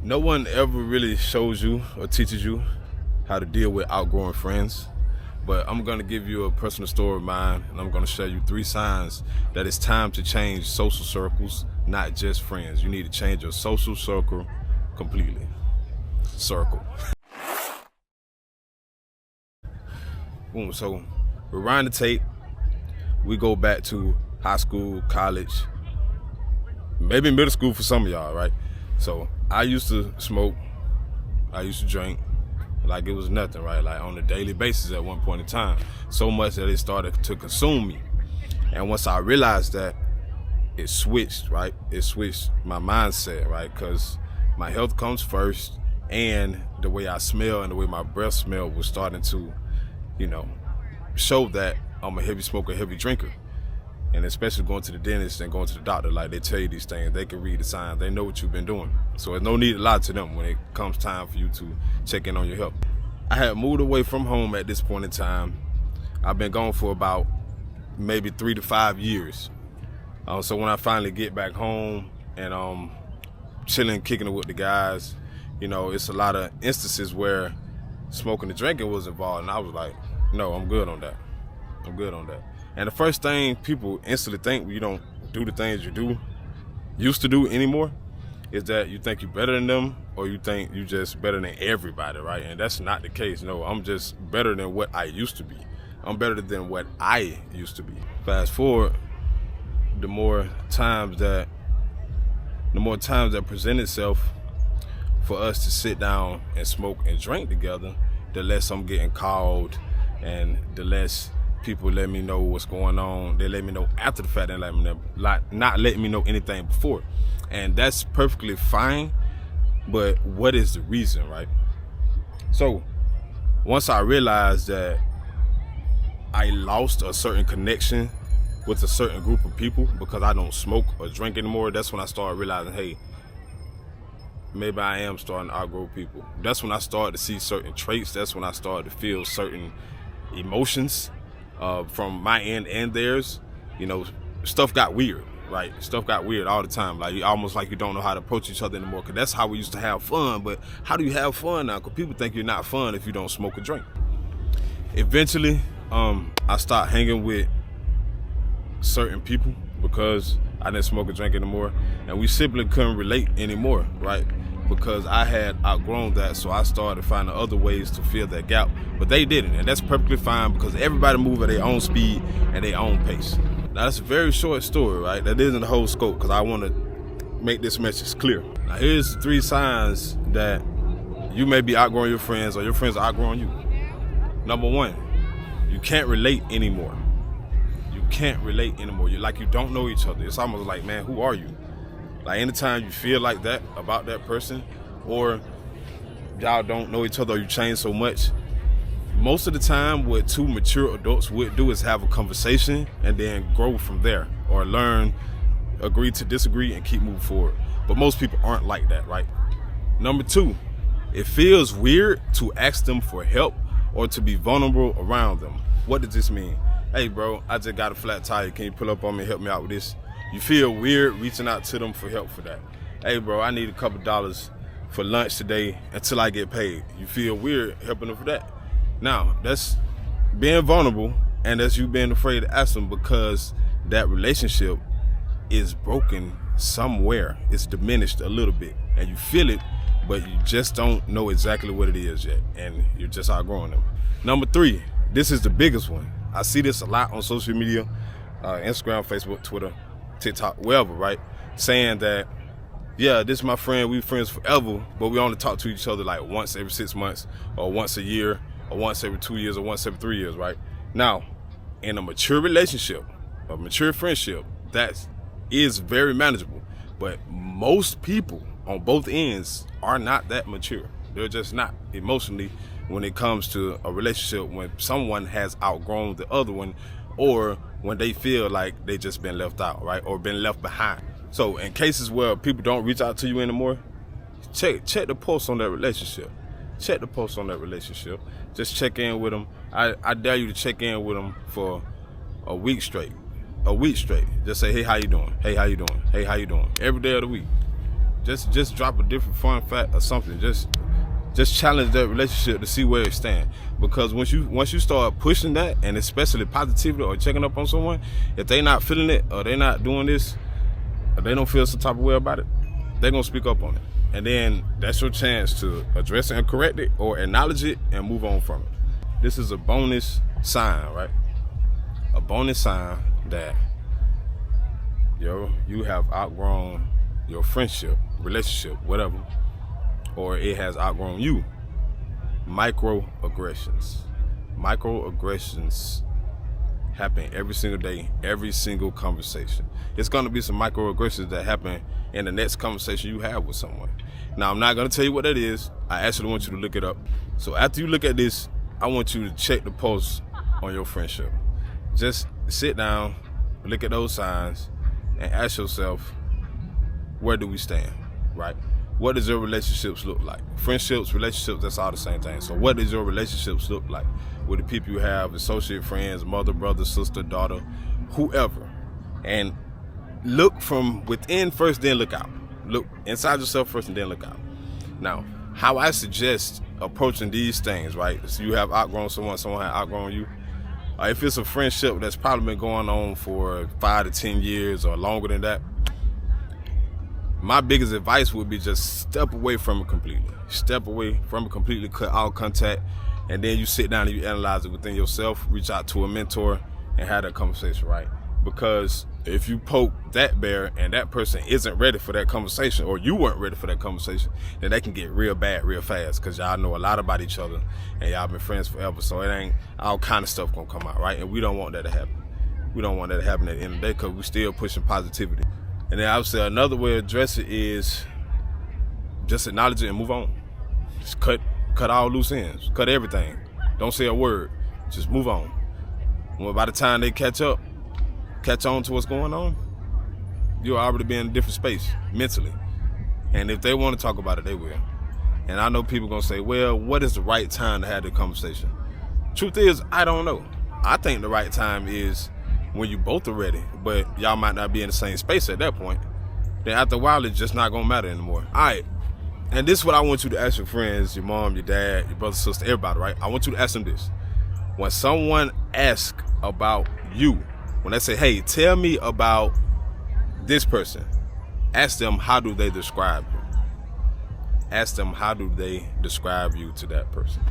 No one ever really shows you or teaches you how to deal with outgrowing friends, but I'm gonna give you a personal story of mine, and I'm gonna show you 3 signs that it's time to change social circles, not just friends. You need to change your social circle completely. Circle. Boom. So rewind the tape. We go back to high school, college, maybe middle school for some of y'all, right? So I used to smoke, I used to drink like it was nothing, right? Like on a daily basis at one point in time. So much that it started to consume me. And once I realized that, it switched, right? It switched my mindset, right? Because my health comes first, and the way I smell and the way my breath smell was starting to, show that I'm a heavy smoker, heavy drinker. And especially going to the dentist and going to the doctor, like they tell you these things, they can read the signs, they know what you've been doing. So there's no need to lie to them when it comes time for you to check in on your health. I had moved away from home at this point in time. I've been gone for about maybe 3 to 5 years. So when I finally get back home and chilling, kicking it with the guys, it's a lot of instances where smoking and drinking was involved, and I was like, no, I'm good on that. I'm good on that. And the first thing people instantly think when you don't do the things you used to do anymore is that you think you're better than them, or you think you just better than everybody, right? And that's not the case. No, I'm just better than what I used to be. I'm better than what I used to be. Fast forward, the more times that present itself for us to sit down and smoke and drink together, the less I'm getting called, and the less people let me know what's going on. They let me know after the fact, and not letting me know anything before. And that's perfectly fine, but what is the reason, right? So once I realized that I lost a certain connection with a certain group of people because I don't smoke or drink anymore, that's when I started realizing, hey, maybe I am starting to outgrow people. That's when I started to see certain traits. That's when I started to feel certain emotions from my end and theirs. Stuff got weird, right? Stuff got weird all the time. Like almost like you don't know how to approach each other anymore, because that's how we used to have fun. But how do you have fun now? Because people think you're not fun if you don't smoke or drink. Eventually, I stopped hanging with certain people because I didn't smoke or drink anymore, and we simply couldn't relate anymore, right? Because I had outgrown that, so I started finding other ways to fill that gap, but they didn't, and that's perfectly fine because everybody moves at their own speed and their own pace. Now that's a very short story, right? That isn't the whole scope, because I want to make this message clear. Now here's 3 signs that you may be outgrowing your friends, or your friends are outgrowing you. Number 1, you can't relate anymore. You can't relate anymore. You don't know each other. It's almost like, man, who are you? Like anytime you feel like that about that person, or y'all don't know each other, or you change so much, most of the time what 2 mature adults would do is have a conversation and then grow from there, or learn, agree to disagree, and keep moving forward. But most people aren't like that, right? Number 2, it feels weird to ask them for help or to be vulnerable around them. What does this mean? Hey bro, I just got a flat tire. Can you pull up on me and help me out with this? You feel weird reaching out to them for help for that. Hey bro, I need a couple dollars for lunch today until I get paid. You feel weird helping them for that. Now, that's being vulnerable, and that's you being afraid to ask them because that relationship is broken somewhere. It's diminished a little bit, and you feel it, but you just don't know exactly what it is yet, and you're just outgrowing them. Number 3, this is the biggest one. I see this a lot on social media, Instagram, Facebook, Twitter, TikTok, wherever, right? Saying that, yeah, this is my friend, we friends forever, but we only talk to each other like once every 6 months, or once a year, or once every 2 years, or once every 3 years, right? Now, in a mature relationship, a mature friendship, that is very manageable. But most people on both ends are not that mature. They're just not emotionally when it comes to a relationship, when someone has outgrown the other one, or when they feel like they just been left out, right? Or been left behind. So in cases where people don't reach out to you anymore, check the pulse on that relationship. Check the pulse on that relationship. Just check in with them. I dare you to check in with them for a week straight. Just say, hey, how you doing? Hey, how you doing? Hey, how you doing? Every day of the week. Just drop a different fun fact or something. Just challenge that relationship to see where it stands. Because once you start pushing that, and especially positivity or checking up on someone, if they not feeling it or they not doing this, or they don't feel some type of way about it, they're gonna speak up on it. And then that's your chance to address it and correct it, or acknowledge it and move on from it. This is a bonus sign, right? A bonus sign that you have outgrown your friendship, relationship, whatever, or it has outgrown you. Microaggressions. Microaggressions happen every single day, every single conversation. It's gonna be some microaggressions that happen in the next conversation you have with someone. Now, I'm not gonna tell you what that is. I actually want you to look it up. So after you look at this, I want you to check the pulse on your friendship. Just sit down, look at those signs, and ask yourself, where do we stand, right? What does your relationships look like? Friendships, relationships, that's all the same thing. So what does your relationships look like with the people you have, associate, friends, mother, brother, sister, daughter, whoever? And look from within first, then look out. Look inside yourself first and then look out. Now, how I suggest approaching these things, right? So you have outgrown someone has outgrown you. If it's a friendship that's probably been going on for 5 to 10 years or longer than that, my biggest advice would be just step away from it completely. Step away from it completely, cut all contact, and then you sit down and you analyze it within yourself, reach out to a mentor and have that conversation, right? Because if you poke that bear and that person isn't ready for that conversation, or you weren't ready for that conversation, then they can get real bad real fast, because y'all know a lot about each other and y'all been friends forever. So it ain't all kind of stuff gonna come out, right? And we don't want that to happen. We don't want that to happen at the end of the day, because we still pushing positivity. And then I would say another way to address it is just acknowledge it and move on. Just cut all loose ends, cut everything. Don't say a word, just move on. Well, by the time they catch on to what's going on, you'll already be in a different space mentally. And if they want to talk about it, they will. And I know people gonna say, well, what is the right time to have the conversation? Truth is, I don't know. I think the right time is when you both are ready, but y'all might not be in the same space at that point. Then after a while, it's just not gonna matter anymore. All right, and this is what I want you to ask your friends, your mom, your dad, your brother, sister, everybody, right? I want you to ask them this. When someone asks about you, when they say, hey, tell me about this person, ask them, how do they describe you? Ask them, how do they describe you to that person?